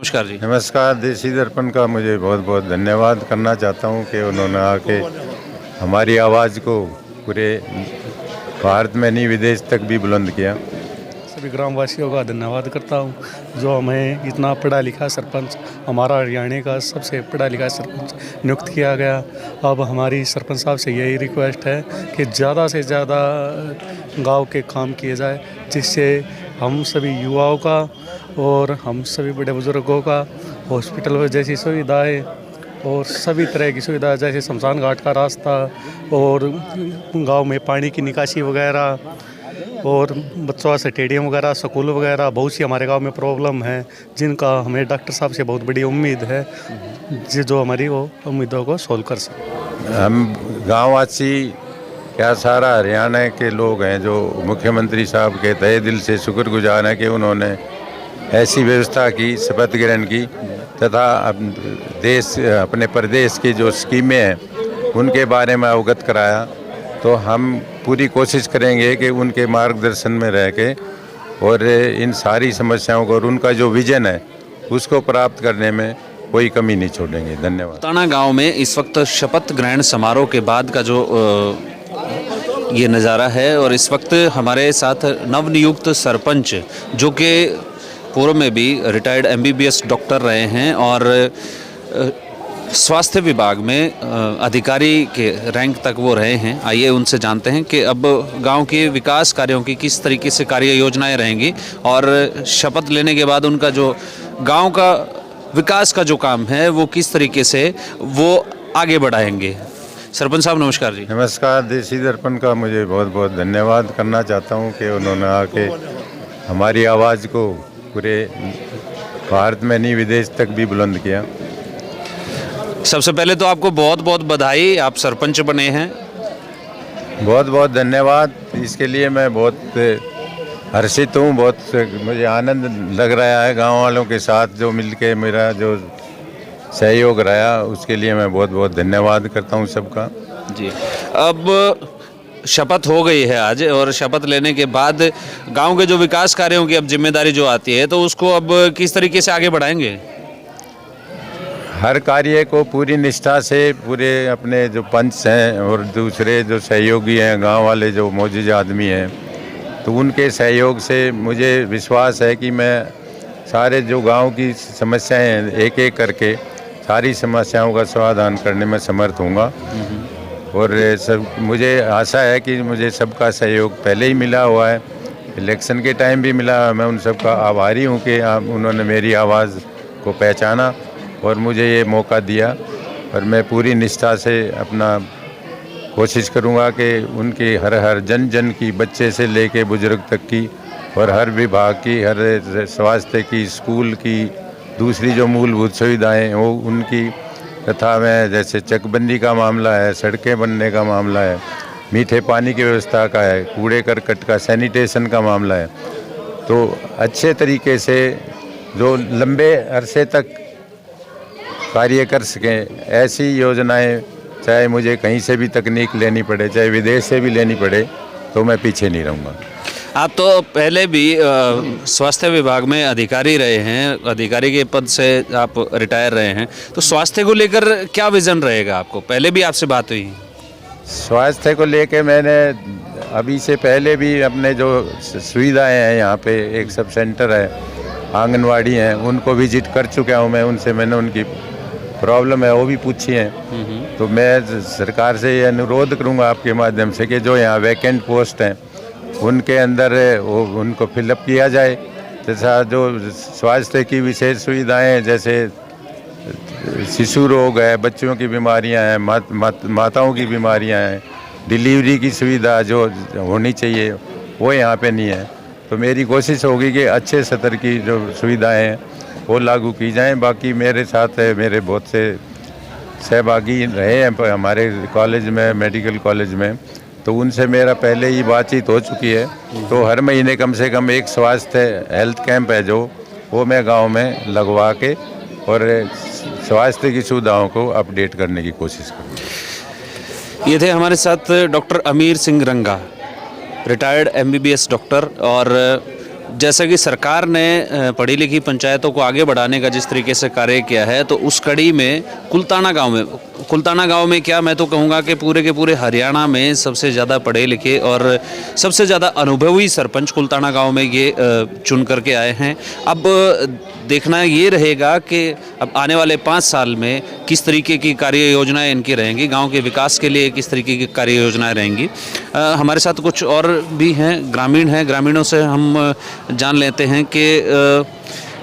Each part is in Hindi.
नमस्कार जी। नमस्कार। देशी दर्पण का मुझे बहुत बहुत धन्यवाद करना चाहता हूँ कि उन्होंने आके हमारी आवाज़ को पूरे भारत में नहीं विदेश तक भी बुलंद किया। सभी ग्रामवासियों का धन्यवाद करता हूँ जो हमें इतना पढ़ा लिखा सरपंच, हमारा हरियाणा का सबसे पढ़ा लिखा सरपंच नियुक्त किया गया। अब हमारी सरपंच साहब से यही रिक्वेस्ट है कि ज़्यादा से ज़्यादा गांव के काम किए जाए, जिससे हम सभी युवाओं का और हम सभी बड़े बुजुर्गों का हॉस्पिटल जैसी सुविधाएं और सभी तरह की सुविधा जैसे शमशान घाट का रास्ता और गांव में पानी की निकासी वगैरह और बच्चों का स्टेडियम वगैरह, स्कूल वगैरह, बहुत सी हमारे गांव में प्रॉब्लम है जिनका हमें डॉक्टर साहब से बहुत बड़ी उम्मीद है जो हमारी वो उम्मीदों को सोल्व कर सकें। हम गाँववासी क्या सारा हरियाणा के लोग हैं जो मुख्यमंत्री साहब के तहे दिल से शुक्रगुजार हैं कि उन्होंने ऐसी व्यवस्था की, शपथ ग्रहण की तथा अपने प्रदेश की जो स्कीमें हैं उनके बारे में अवगत कराया। तो हम पूरी कोशिश करेंगे कि उनके मार्गदर्शन में रह के और इन सारी समस्याओं को और उनका जो विजन है उसको प्राप्त करने में कोई कमी नहीं छोड़ेंगे। धन्यवाद। ताना गांव में इस वक्त शपथ ग्रहण समारोह के बाद का जो ये नज़ारा है और इस वक्त हमारे साथ नवनियुक्त सरपंच जो कि पूर्व में भी रिटायर्ड MBBS डॉक्टर रहे हैं और स्वास्थ्य विभाग में अधिकारी के रैंक तक वो रहे हैं। आइए उनसे जानते हैं कि अब गांव के विकास कार्यों की किस तरीके से कार्य योजनाएं रहेंगी और शपथ लेने के बाद उनका जो गांव का विकास का जो काम है वो किस तरीके से वो आगे बढ़ाएंगे। सरपंच साहब नमस्कार जी। नमस्कार। देशी दर्पण का मुझे बहुत बहुत धन्यवाद करना चाहता हूँ कि उन्होंने आके हमारी आवाज़ को पूरे भारत में नहीं विदेश तक भी बुलंद किया। सबसे पहले तो आपको बहुत बहुत बधाई, आप सरपंच बने हैं। बहुत बहुत धन्यवाद। इसके लिए मैं बहुत हर्षित हूँ, बहुत मुझे आनंद लग रहा है। गांव वालों के साथ जो मिलके मेरा जो सहयोग रहा उसके लिए मैं बहुत बहुत धन्यवाद करता हूँ सबका जी। अब शपथ हो गई है आज और शपथ लेने के बाद गांव के जो विकास कार्यों की अब जिम्मेदारी जो आती है तो उसको अब किस तरीके से आगे बढ़ाएंगे? हर कार्य को पूरी निष्ठा से पूरे अपने जो पंच हैं और दूसरे जो सहयोगी हैं, गांव वाले जो मौजूद आदमी हैं, तो उनके सहयोग से मुझे विश्वास है कि मैं सारे जो गांव की समस्याएं हैं एक एक करके सारी समस्याओं का समाधान करने में समर्थ होऊंगा। और सब मुझे आशा है कि मुझे सबका सहयोग पहले ही मिला हुआ है, इलेक्शन के टाइम भी मिला। मैं उन सबका आभारी हूँ कि उन्होंने मेरी आवाज़ को पहचाना और मुझे ये मौका दिया और मैं पूरी निष्ठा से अपना कोशिश करूँगा कि उनकी हर जन जन की, बच्चे से लेके बुजुर्ग तक की और हर विभाग की, हर स्वास्थ्य की, स्कूल की, दूसरी जो मूलभूत सुविधाएं हो उनकी, तथा मैं जैसे चकबंदी का मामला है, सड़कें बनने का मामला है, मीठे पानी की व्यवस्था का है, कूड़े करकट का, सैनिटेशन का मामला है, तो अच्छे तरीके से जो लंबे अरसे तक कार्य कर सकें ऐसी योजनाएं, चाहे मुझे कहीं से भी तकनीक लेनी पड़े, चाहे विदेश से भी लेनी पड़े, तो मैं पीछे नहीं रहूँगा। आप तो पहले भी स्वास्थ्य विभाग में अधिकारी रहे हैं, अधिकारी के पद से आप रिटायर रहे हैं, तो स्वास्थ्य को लेकर क्या विज़न रहेगा आपको? पहले भी आपसे बात हुई? स्वास्थ्य को लेके मैंने अभी से पहले भी अपने जो सुविधाएं हैं, यहाँ पे एक सब सेंटर है, आंगनवाड़ी हैं, उनको विजिट कर चुका हूँ मैं। उनसे मैंने उनकी प्रॉब्लम है वो भी पूछी है। तो मैं सरकार से ये अनुरोध करूँगा आपके माध्यम से कि जो यहाँ वैकेंट पोस्ट हैं उनके अंदर वो उनको फिलअप किया जाए, तथा जो स्वास्थ्य की विशेष सुविधाएं जैसे शिशु रोग है, बच्चों की बीमारियां हैं, माताओं की बीमारियां हैं, डिलीवरी की सुविधा जो होनी चाहिए वो यहाँ पे नहीं है। तो मेरी कोशिश होगी कि अच्छे स्तर की जो सुविधाएं हैं वो लागू की जाएं। बाकी मेरे साथ मेरे बहुत से सहभागी रहे हैं हमारे कॉलेज में, मेडिकल कॉलेज में, तो उनसे मेरा पहले ही बातचीत हो चुकी है। तो हर महीने कम से कम एक स्वास्थ्य हेल्थ कैंप है जो वो मैं गांव में लगवा के और स्वास्थ्य की सुविधाओं को अपडेट करने की कोशिश करूँगा। ये थे हमारे साथ डॉक्टर अमीर सिंह रंगा, रिटायर्ड MBBS डॉक्टर, और जैसा कि सरकार ने पढ़ी लिखी पंचायतों को आगे बढ़ाने का जिस तरीके से कार्य किया है, तो उस कड़ी में कुलताना गांव में क्या मैं तो कहूँगा कि पूरे के पूरे हरियाणा में सबसे ज़्यादा पढ़े लिखे और सबसे ज़्यादा अनुभवी सरपंच कुलताना गांव में ये चुन करके आए हैं। अब देखना ये रहेगा कि अब आने वाले 5 साल में किस तरीके की कार्य योजनाएँ इनकी रहेंगी, गाँव के विकास के लिए किस तरीके की कार्य योजनाएँ रहेंगी। हमारे साथ कुछ और भी हैं, ग्रामीणों से हम जान लेते हैं कि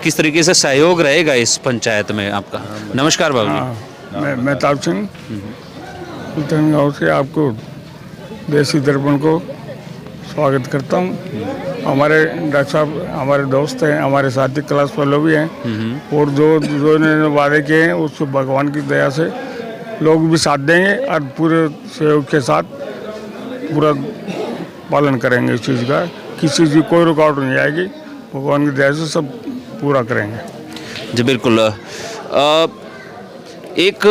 किस तरीके से सहयोग रहेगा इस पंचायत में आपका। नमस्कार बाबू जी। मैं मेहताब सिंह कुलताना गाँव से आपको देसी दर्पण को स्वागत करता हूँ। हमारे डॉक्टर साहब हमारे दोस्त हैं, हमारे साथी क्लास फेलो भी हैं और जो इन्होंने वादे किए हैं उसको भगवान की दया से लोग भी साथ देंगे और पूरे सहयोग के साथ पूरा पालन करेंगे इस चीज़ का। किसी चीज़ की कोई रुकावट नहीं आएगी, भगवान की दया से सब पूरा करेंगे। जी बिल्कुल। एक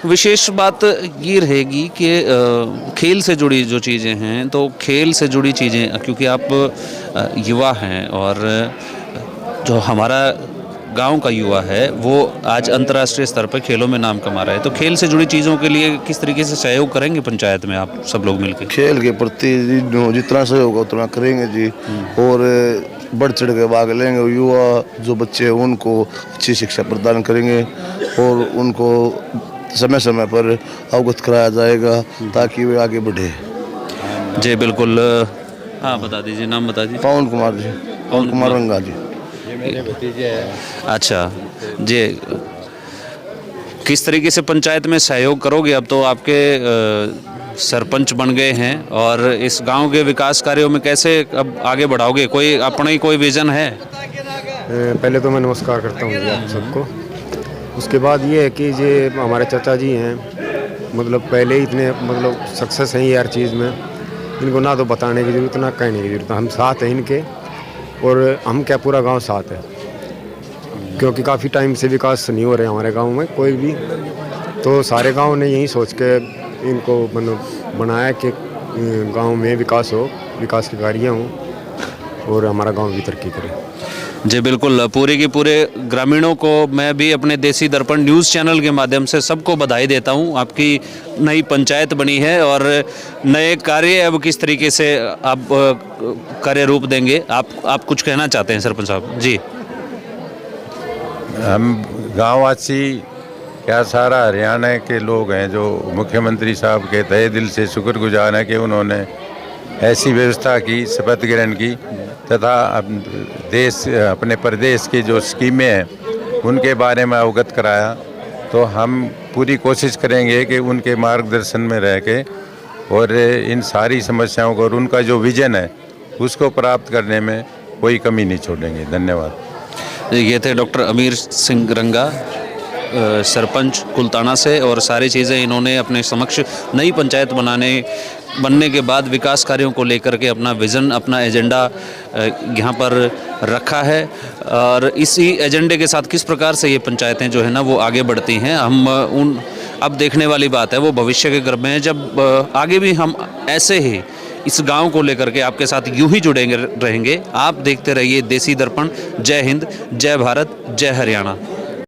विशेष बात ये रहेगी कि खेल से जुड़ी जो चीज़ें हैं, तो खेल से जुड़ी चीज़ें, क्योंकि आप युवा हैं और जो हमारा गांव का युवा है वो आज अंतर्राष्ट्रीय स्तर पर खेलों में नाम कमा रहा है, तो खेल से जुड़ी चीज़ों के लिए किस तरीके से सहयोग करेंगे पंचायत में आप सब लोग मिलकर? खेल के प्रति जितना सहयोग होगा उतना करेंगे जी, और बढ़ चढ़ के भाग लेंगे। युवा जो बच्चे हैं उनको अच्छी शिक्षा प्रदान करेंगे और उनको समय समय पर अवगत कराया जाएगा ताकि वे आगे बढ़े। जी बिल्कुल। हाँ बता दीजिए, नाम बता दीजिए। पवन कुमार जी, पवन कुमार रंगा जी। मेरे भतीजे हैं। अच्छा जी, किस तरीके से पंचायत में सहयोग करोगे? अब तो आपके सरपंच बन गए हैं और इस गांव के विकास कार्यों में कैसे अब आगे बढ़ाओगे? कोई अपना ही कोई विजन है? पहले तो मैं नमस्कार करता हूँ जी आप सबको। उसके बाद ये है कि ये हमारे चाचा जी हैं, मतलब पहले ही इतने मतलब सक्सेस हैं हर चीज़ में, इनको ना तो बताने की ज़रूरत ना कहने की ज़रूरत। हम साथ हैं इनके और हम क्या पूरा गांव साथ है, क्योंकि काफ़ी टाइम से विकास नहीं हो रहे हमारे गांव में कोई भी, तो सारे गांव ने यही सोच के इनको मतलब बनाया कि गांव में विकास हो, विकास के कार्य हों और हमारा गांव भी तरक्की करे। जी बिल्कुल। पूरे के पूरे ग्रामीणों को मैं भी अपने देसी दर्पण न्यूज़ चैनल के माध्यम से सबको बधाई देता हूं। आपकी नई पंचायत बनी है और नए कार्य अब किस तरीके से आप कार्य रूप देंगे। आप कुछ कहना चाहते हैं सरपंच साहब? जी, हम गाँववासी क्या सारा हरियाणा के लोग हैं जो मुख्यमंत्री साहब के तहे दिल से शुक्रगुजार हैं कि उन्होंने ऐसी व्यवस्था की शपथ ग्रहण की तथा अपने प्रदेश की जो स्कीमें हैं उनके बारे में अवगत कराया। तो हम पूरी कोशिश करेंगे कि उनके मार्गदर्शन में रह के और इन सारी समस्याओं को और उनका जो विजन है उसको प्राप्त करने में कोई कमी नहीं छोड़ेंगे। धन्यवाद। ये थे डॉक्टर अमीर सिंह रंगा, सरपंच कुलताना से, और सारी चीज़ें इन्होंने अपने समक्ष नई पंचायत बनने के बाद विकास कार्यों को लेकर के अपना विज़न, अपना एजेंडा यहाँ पर रखा है और इसी एजेंडे के साथ किस प्रकार से ये पंचायतें जो है ना वो आगे बढ़ती हैं, हम अब देखने वाली बात है, वो भविष्य के गर्भ में है। जब आगे भी हम ऐसे ही इस गांव को लेकर के आपके साथ यूं ही जुड़ेंगे रहेंगे। आप देखते रहिए देसी दर्पण। जय हिंद, जय भारत, जय हरियाणा।